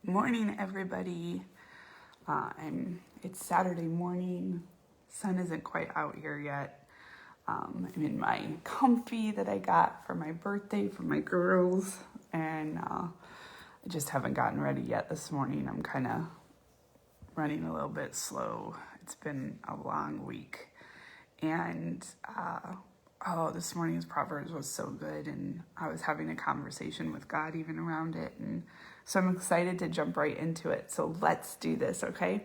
Morning, everybody. It's Saturday morning. Sun isn't quite out here yet. I'm in my comfy that I got for my birthday for my girls, and I just haven't gotten ready yet this morning. I'm kind of running a little bit slow. It's been a long week, and this morning's Proverbs was so good, and I was having a conversation with God even around it, and so I'm excited to jump right into it. So let's do this, okay?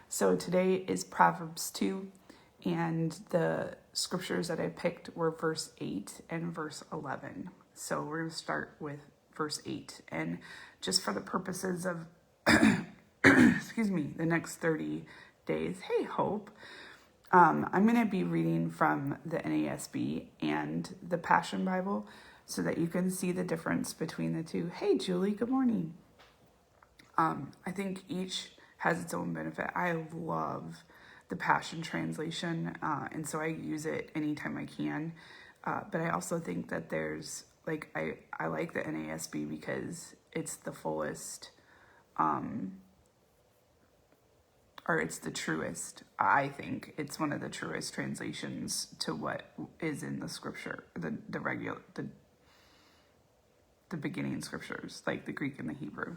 So today is Proverbs 2, and the scriptures that I picked were verse 8 and verse 11. So we're going to start with verse 8, and just for the purposes of, the next 30 days, hey, Hope, I'm going to be reading from the NASB and the Passion Bible so that you can see the difference between the two. Hey, Julie, good morning. I think each has its own benefit. I love the Passion Translation, and so I use it anytime I can. But I also think that there's, I like the NASB because it's the fullest, or it's the truest. I think it's one of the truest translations to what is in the scripture, the beginning scriptures, like the Greek and the Hebrew.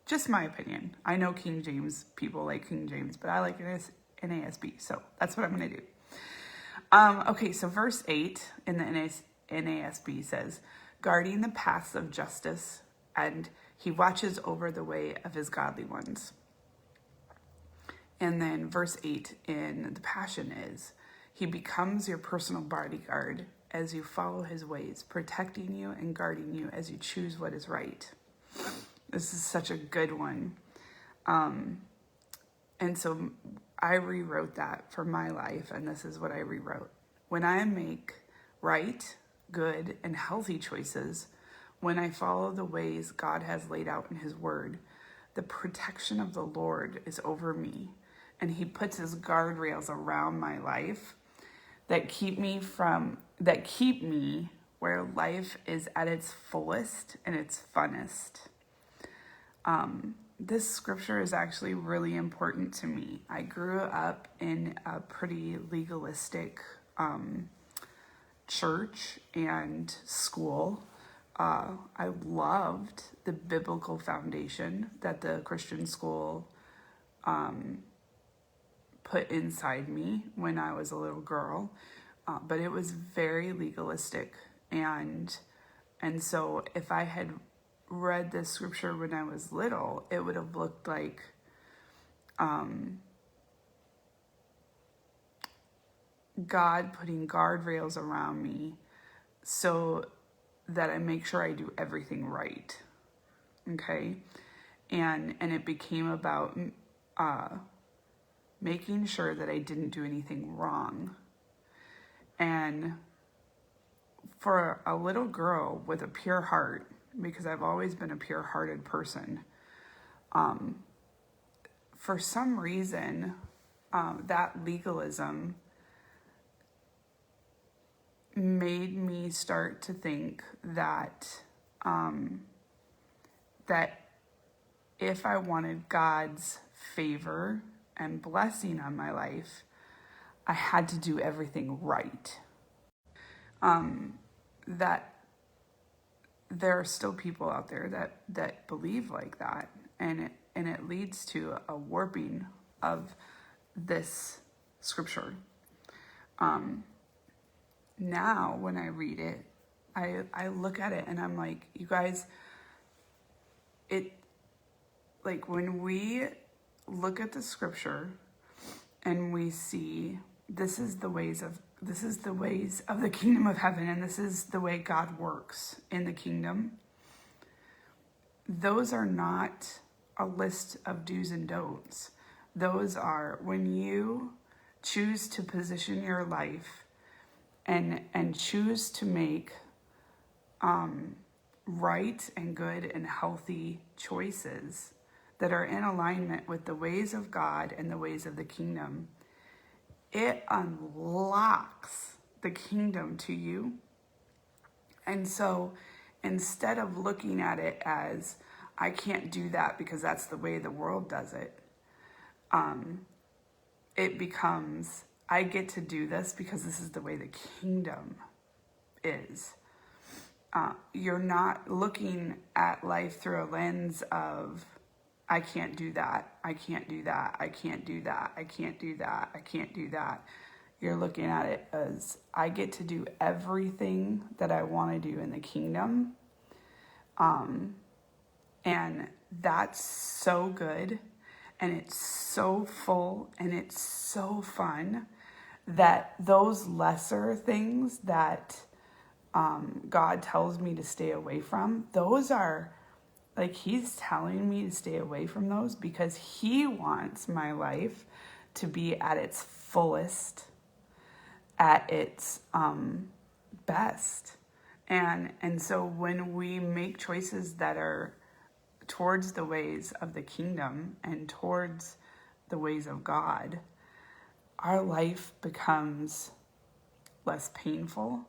Just my opinion. I know King James, people like King James, but I like NASB, so that's what I'm going to do. Okay, so verse 8 in the NASB says, guarding the paths of justice, and he watches over the way of his godly ones. And then verse 8 in the Passion is, he becomes your personal bodyguard as you follow his ways, protecting you and guarding you as you choose what is right. This is such a good one. And so I rewrote that for my life, and this is what I rewrote. When I make right, good, and healthy choices, when I follow the ways God has laid out in his word, the protection of the Lord is over me, and he puts his guardrails around my life that keep me where life is at its fullest and its funnest. This scripture is actually really important to me. I grew up in a pretty legalistic church and school. I loved the biblical foundation that the Christian school put inside me when I was a little girl, but it was very legalistic, and so if I had read this scripture when I was little, it would have looked like God putting guardrails around me so that I make sure I do everything right. Okay? And it became about making sure that I didn't do anything wrong. And for a little girl with a pure heart, because I've always been a pure-hearted person, for some reason, that legalism made me start to think that that if I wanted God's favor and blessing on my life, I had to do everything right. That there are still people out there that believe like that, and it leads to a warping of this scripture. Now when I read it, I look at it and I'm like, you guys, when we look at the scripture and we see this is the ways of the kingdom of heaven, and this is the way God works in the kingdom. Those are not a list of do's and don'ts. Those are when you choose to position your life and choose to make right and good and healthy choices that are in alignment with the ways of God and the ways of the kingdom. It unlocks the kingdom to you. And so instead of looking at it as I can't do that because that's the way the world does it. It becomes, I get to do this because this is the way the kingdom is. You're not looking at life through a lens of, I can't do that, I can't do that, I can't do that, I can't do that, I can't do that. You're looking at it as, I get to do everything that I want to do in the kingdom. And that's so good, and it's so full, and it's so fun that those lesser things that God tells me to stay away from, those are, like, he's telling me to stay away from those because he wants my life to be at its fullest, at its best. And so when we make choices that are towards the ways of the kingdom and towards the ways of God, our life becomes less painful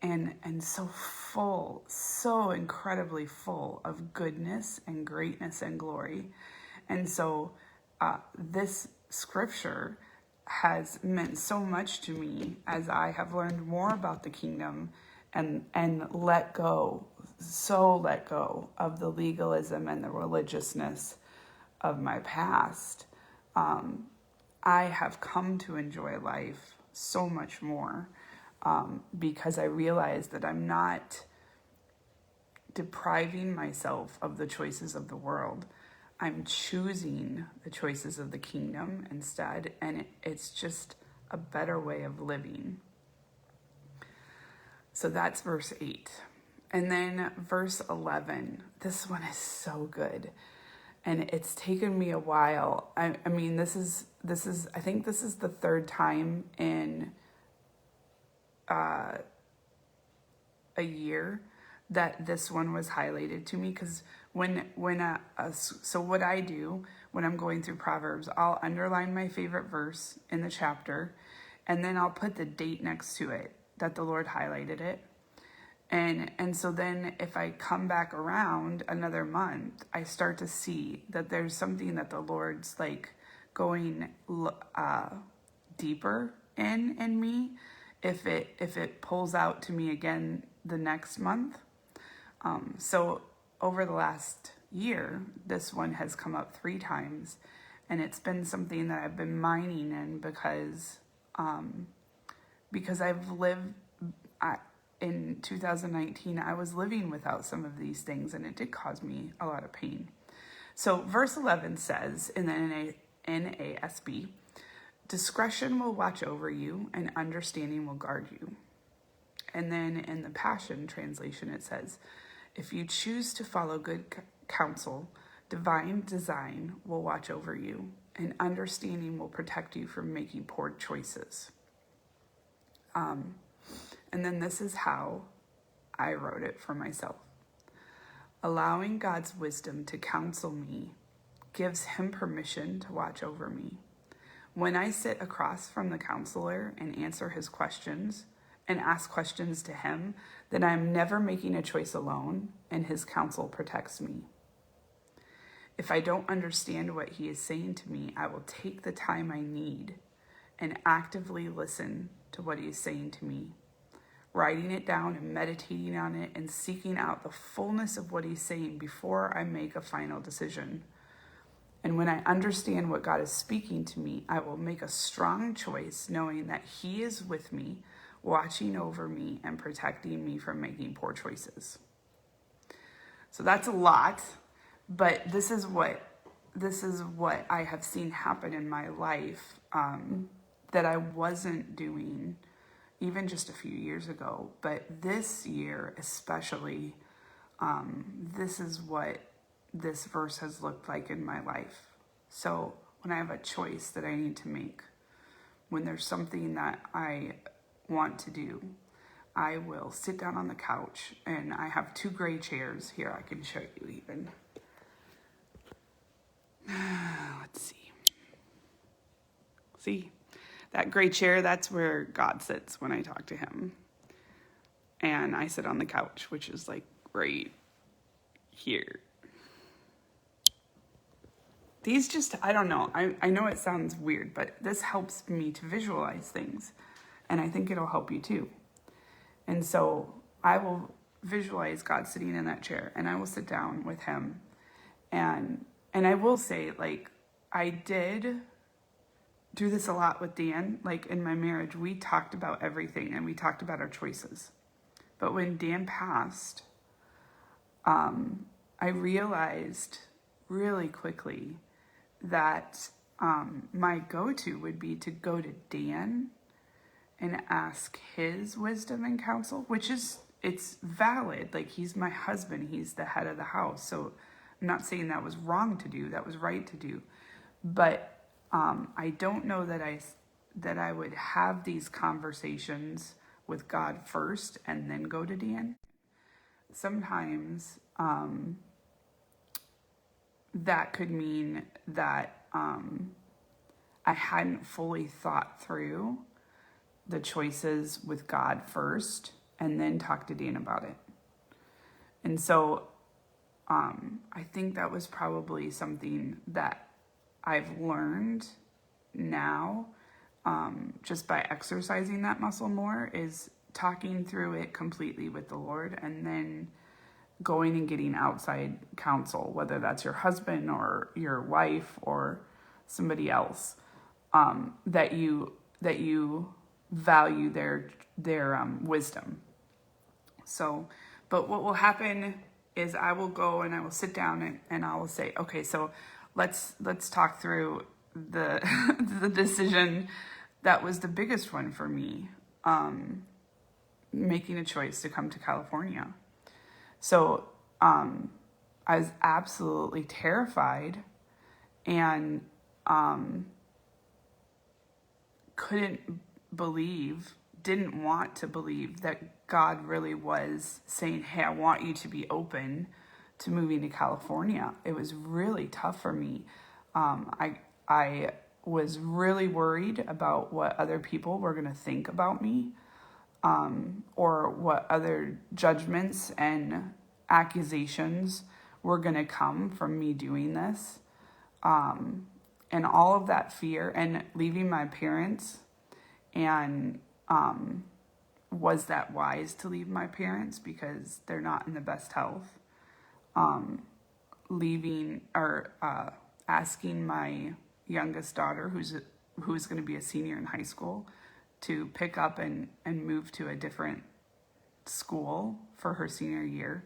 and so full, so incredibly full of goodness and greatness and glory. And so this scripture has meant so much to me as I have learned more about the kingdom and let go of the legalism and the religiousness of my past. I have come to enjoy life so much more because I realize that I'm not depriving myself of the choices of the world. I'm choosing the choices of the kingdom instead, and it's just a better way of living. So that's verse 8. And then verse 11, this one is so good. And it's taken me a while. I mean, this is I think this is the third time in a year that this one was highlighted to me, because so what I do when I'm going through Proverbs, I'll underline my favorite verse in the chapter, and then I'll put the date next to it that the Lord highlighted it. And so then if I come back around another month, I start to see that there's something that the Lord's like going deeper in me if it pulls out to me again the next month. So over the last year, this one has come up 3 times, and it's been something that I've been mining in because I've lived, in 2019, I was living without some of these things, and it did cause me a lot of pain. So verse 11 says in the NASB, discretion will watch over you and understanding will guard you. And then in the Passion Translation, it says, if you choose to follow good counsel, divine design will watch over you, and understanding will protect you from making poor choices. And then this is how I wrote it for myself. Allowing God's wisdom to counsel me gives him permission to watch over me. When I sit across from the counselor and answer his questions and ask questions to him, then I'm never making a choice alone, and his counsel protects me. If I don't understand what he is saying to me, I will take the time I need and actively listen to what he is saying to me, writing it down and meditating on it and seeking out the fullness of what he's saying before I make a final decision. And when I understand what God is speaking to me, I will make a strong choice knowing that he is with me, watching over me and protecting me from making poor choices. So that's a lot, but this is what I have seen happen in my life that I wasn't doing even just a few years ago. But this year especially, this is what this verse has looked like in my life. So when I have a choice that I need to make, when there's something that I want to do, I will sit down on the couch, and I have 2 gray chairs here. I can show you even. Let's see. See, that gray chair, that's where God sits when I talk to him. And I sit on the couch, which is like right here. these just, I don't know. I know it sounds weird, but this helps me to visualize things. And I think it'll help you too. And so I will visualize God sitting in that chair, and I will sit down with him. And I will say, like, I did do this a lot with Dan. Like, in my marriage, we talked about everything, and we talked about our choices. But when Dan passed, I realized really quickly that my go-to would be to go to Dan and ask his wisdom and counsel, which is, it's valid. Like, he's my husband, he's the head of the house. So I'm not saying that was wrong to do, that was right to do. But I don't know that I would have these conversations with God first and then go to Dan. Sometimes that could mean that I hadn't fully thought through the choices with God first and then talk to Dan about it. And so I think that was probably something that I've learned now, just by exercising that muscle more, is talking through it completely with the Lord and then going and getting outside counsel, whether that's your husband or your wife or somebody else, that you value their wisdom. So, but what will happen is I will go and I will sit down and I will say, okay, so let's talk through the the decision that was the biggest one for me, making a choice to come to California. So I was absolutely terrified and didn't want to believe that God really was saying, hey, I want you to be open to moving to California. It was really tough for me. I was really worried about what other people were going to think about me, or what other judgments and accusations were going to come from me doing this. And all of that fear and leaving my parents, and was that wise to leave my parents because they're not in the best health? Leaving or asking my youngest daughter, who's going to be a senior in high school, to pick up and move to a different school for her senior year.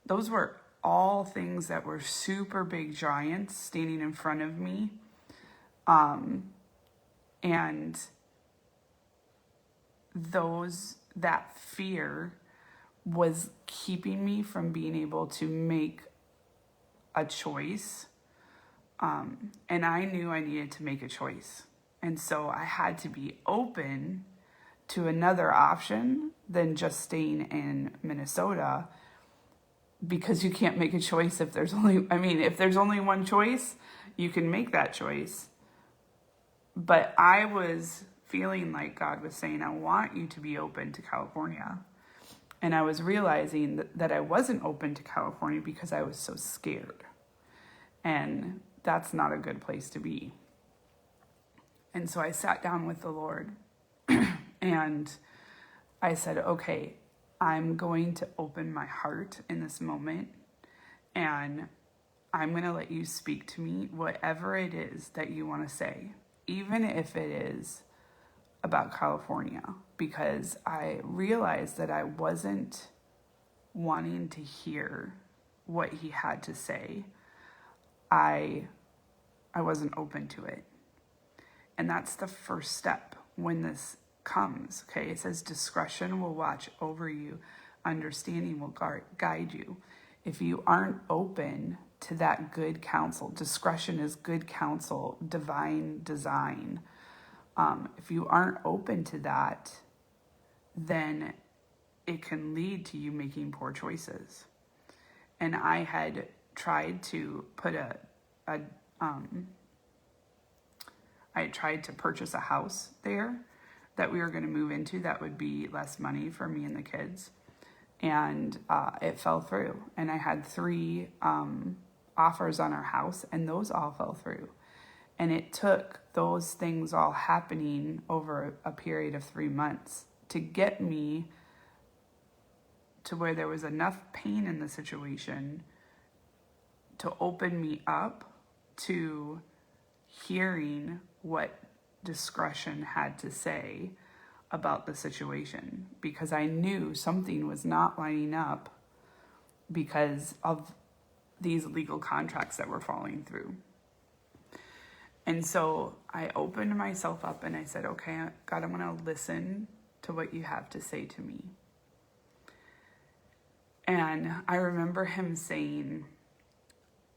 Those were all things that were super big giants standing in front of me. And that fear was keeping me from being able to make a choice. And I knew I needed to make a choice. And so I had to be open to another option than just staying in Minnesota, because you can't make a choice if there's only one choice, you can make that choice. But I was feeling like God was saying, I want you to be open to California. And I was realizing that I wasn't open to California because I was so scared. And that's not a good place to be. And so I sat down with the Lord and I said, okay, I'm going to open my heart in this moment, and I'm going to let you speak to me, whatever it is that you want to say, even if it is about California, because I realized that I wasn't wanting to hear what he had to say. I wasn't open to it. And that's the first step when this comes, okay? It says discretion will watch over you. Understanding will guide you. If you aren't open to that good counsel, discretion is good counsel, divine design. If you aren't open to that, then it can lead to you making poor choices. And I had tried to put I tried to purchase a house there that we were going to move into that would be less money for me and the kids. And it fell through. And I had 3 offers on our house, and those all fell through. And it took those things all happening over a period of 3 months to get me to where there was enough pain in the situation to open me up to hearing what discretion had to say about the situation, because I knew something was not lining up because of these legal contracts that were falling through. And so I opened myself up and I said, okay, God, I'm going to listen to what you have to say to me. And I remember him saying,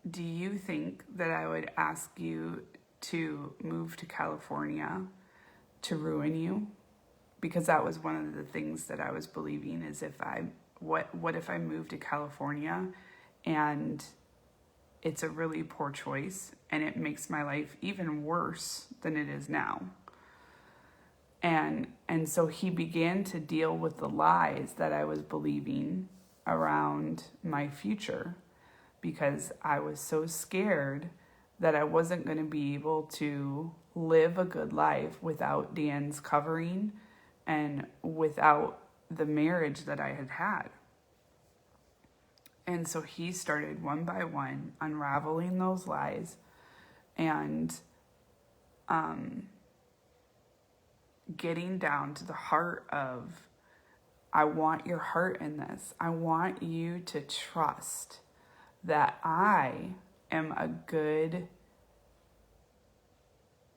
do you think that I would ask you to move to California to ruin you? Because that was one of the things that I was believing, is what if I move to California and it's a really poor choice and it makes my life even worse than it is now. And so he began to deal with the lies that I was believing around my future, because I was so scared that I wasn't going to be able to live a good life without Dan's covering and without the marriage that I had had. And so he started one by one unraveling those lies and getting down to the heart of, I want your heart in this. I want you to trust that I am a good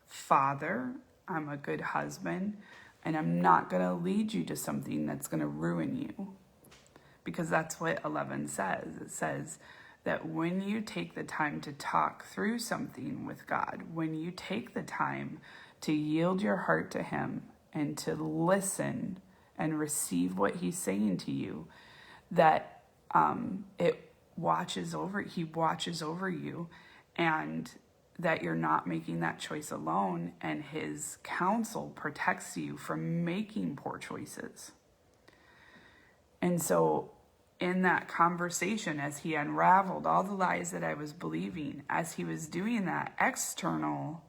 father, I'm a good husband, and I'm not going to lead you to something that's going to ruin you. Because that's what 11 says. It says that when you take the time to talk through something with God, when you take the time to yield your heart to him and to listen and receive what he's saying to you, that he watches over you, and that you're not making that choice alone, and his counsel protects you from making poor choices. And so in that conversation, as he unraveled all the lies that I was believing, as he was doing that, external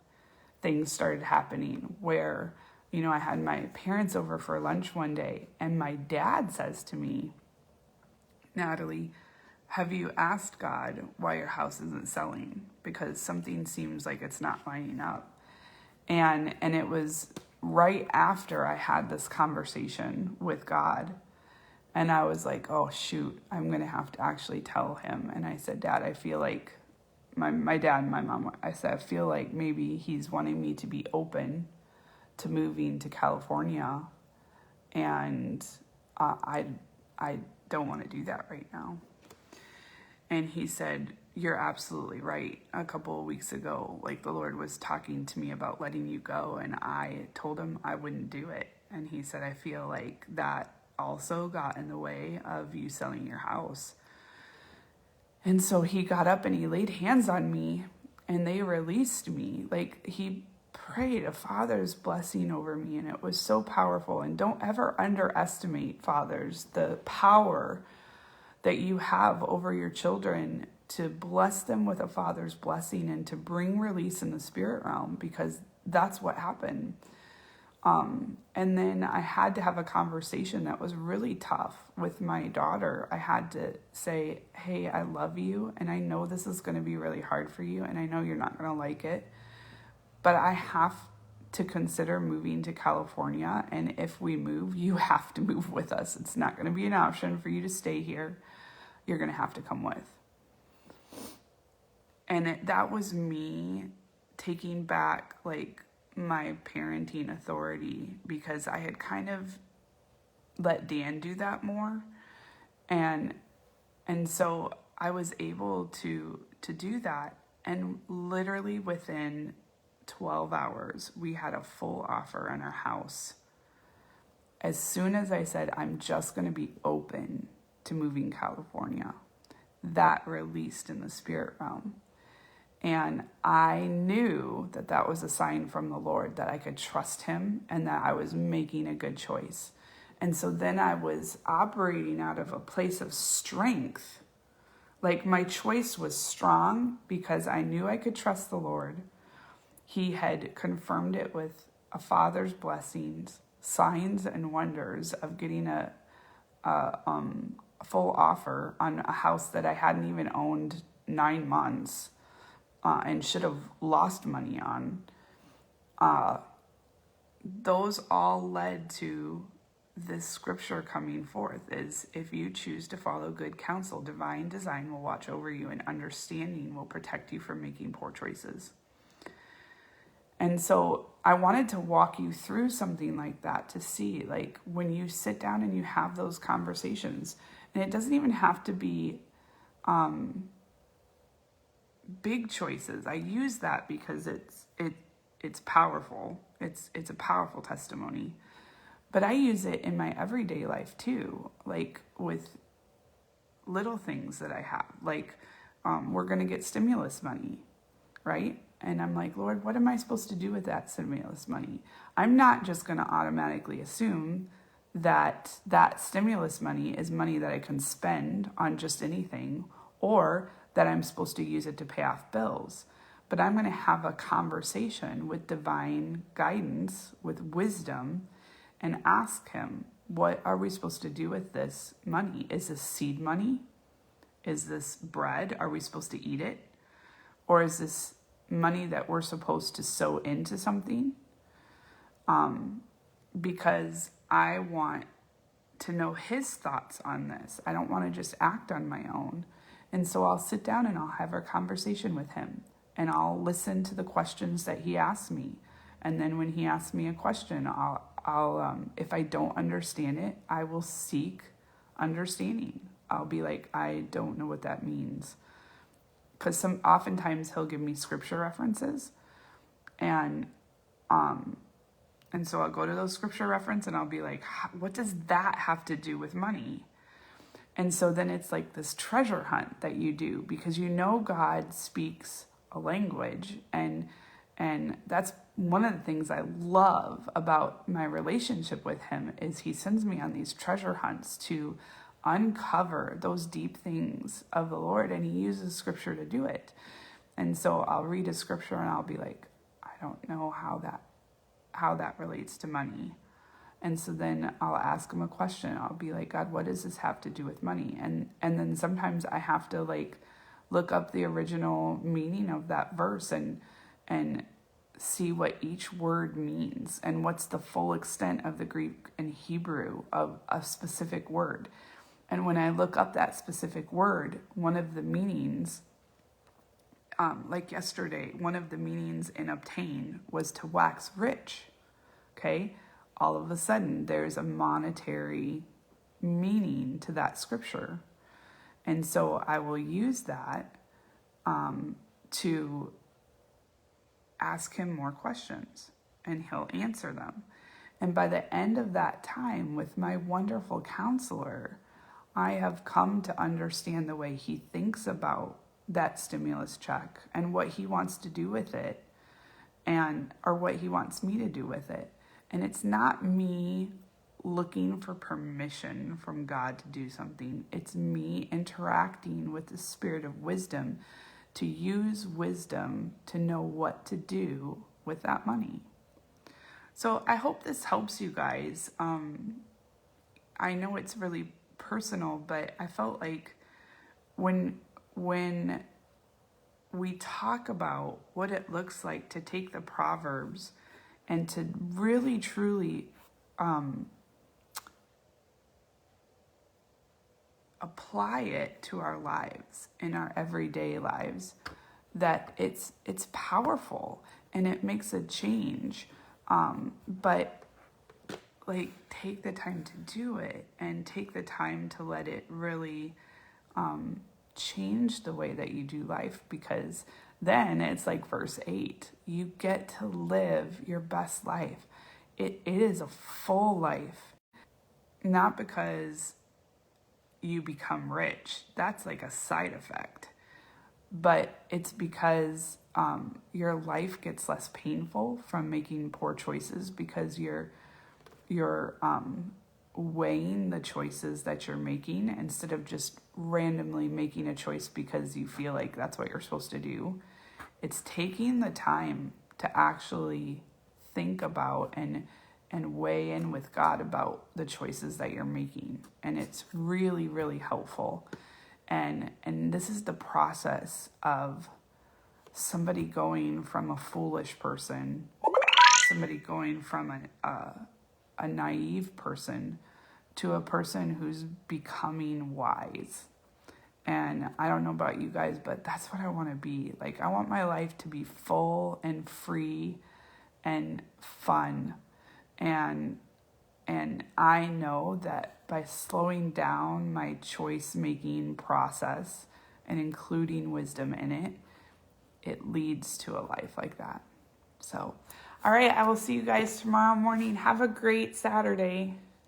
things started happening where, I had my parents over for lunch one day, and my dad says to me, Natalie, have you asked God why your house isn't selling? Because something seems like it's not lining up. And it was right after I had this conversation with God. And I was like, oh, shoot, I'm going to have to actually tell him. And I said, Dad, I feel like my dad and my mom, I said, I feel like maybe he's wanting me to be open to moving to California. And I don't want to do that right now. And he said, you're absolutely right. A couple of weeks ago, the Lord was talking to me about letting you go. And I told him I wouldn't do it. And he said, I feel like that also got in the way of you selling your house. And so he got up and he laid hands on me and they released me. He prayed a Father's blessing over me, and it was so powerful. And don't ever underestimate, fathers, the power that you have over your children to bless them with a Father's blessing and to bring release in the spirit realm, because that's what happened. And then I had to have a conversation that was really tough with my daughter. I had to say, hey, I love you, and I know this is going to be really hard for you, and I know you're not going to like it, but I have to consider moving to California, and if we move, you have to move with us. It's not going to be an option for you to stay here. You're going to have to come with. And that was me taking back, my parenting authority, because I had kind of let Dan do that more. And so I was able to do that. And literally within 12 hours, we had a full offer on our house. As soon as I said, I'm just going to be open to moving California, that released in the spirit realm. And I knew that that was a sign from the Lord that I could trust him and that I was making a good choice. And so then I was operating out of a place of strength Like, my choice was strong because I knew I could trust the Lord. He had confirmed it with a father's blessings, signs and wonders of getting a full offer on a house that I hadn't even owned 9 months and should have lost money on. Those all led to this scripture coming forth is, if you choose to follow good counsel, divine design will watch over you and understanding will protect you from making poor choices. And so I wanted to walk you through something like that to see, like, when you sit down and you have those conversations, and it doesn't even have to be big choices. I use that because it's powerful. It's a powerful testimony. But I use it in my everyday life too, like with little things that I have. Like, we're going to get stimulus money, right? And I'm like, Lord, what am I supposed to do with that stimulus money? I'm not just going to automatically assume that that stimulus money is money that I can spend on just anything, or that I'm supposed to use it to pay off bills. But I'm going to have a conversation with divine guidance, with wisdom, and ask him, what are we supposed to do with this money? Is this seed money? Is this bread? Are we supposed to eat it? Or is this money that we're supposed to sow into something? Because I want to know his thoughts on this. I don't want to just act on my own. And so I'll sit down and I'll have a conversation with him, and I'll listen to the questions that he asks me. And then when he asks me a question, I'll if I don't understand it, I will seek understanding. I'll be like, I don't know what that means. Because oftentimes he'll give me scripture references, and so I'll go to those scripture reference and I'll be like, what does that have to do with money? And so then it's like this treasure hunt that you do, because you know God speaks a language, and that's one of the things I love about my relationship with him, is he sends me on these treasure hunts to uncover those deep things of the Lord, and he uses scripture to do it. And so I'll read a scripture and I'll be like, I don't know how that relates to money. And so then I'll ask him a question. I'll be like, God, what does this have to do with money? And then sometimes I have to like look up the original meaning of that verse and see what each word means and what's the full extent of the Greek and Hebrew of a specific word. And when I look up that specific word, one of the meanings, like yesterday, one of the meanings in obtain was to wax rich. Okay? All of a sudden, there's a monetary meaning to that scripture. And so I will use that to ask him more questions, and he'll answer them. And by the end of that time with my wonderful counselor, I have come to understand the way he thinks about that stimulus check and what he wants to do with it, or what he wants me to do with it. And it's not me looking for permission from God to do something. It's me interacting with the spirit of wisdom to use wisdom to know what to do with that money. So I hope this helps you guys. I know it's really personal, but I felt like when we talk about what it looks like to take the Proverbs and to really, truly apply it to our lives, in our everyday lives, that it's powerful and it makes a change. But like, take the time to do it, and take the time to let it really change the way that you do life, because then it's like verse 8, you get to live your best life. It is a full life, not because you become rich. That's like a side effect. But it's because your life gets less painful from making poor choices, because you're weighing the choices that you're making instead of just randomly making a choice because you feel like that's what you're supposed to do. It's taking the time to actually think about and weigh in with God about the choices that you're making. And it's really, really helpful. And this is the process of somebody going from a foolish person, somebody going from a naive person to a person who's becoming wise. And I don't know about you guys, but that's what I want to be. Like, I want my life to be full and free and fun. And I know that by slowing down my choice-making process and including wisdom in it, it leads to a life like that. So, all right, I will see you guys tomorrow morning. Have a great Saturday.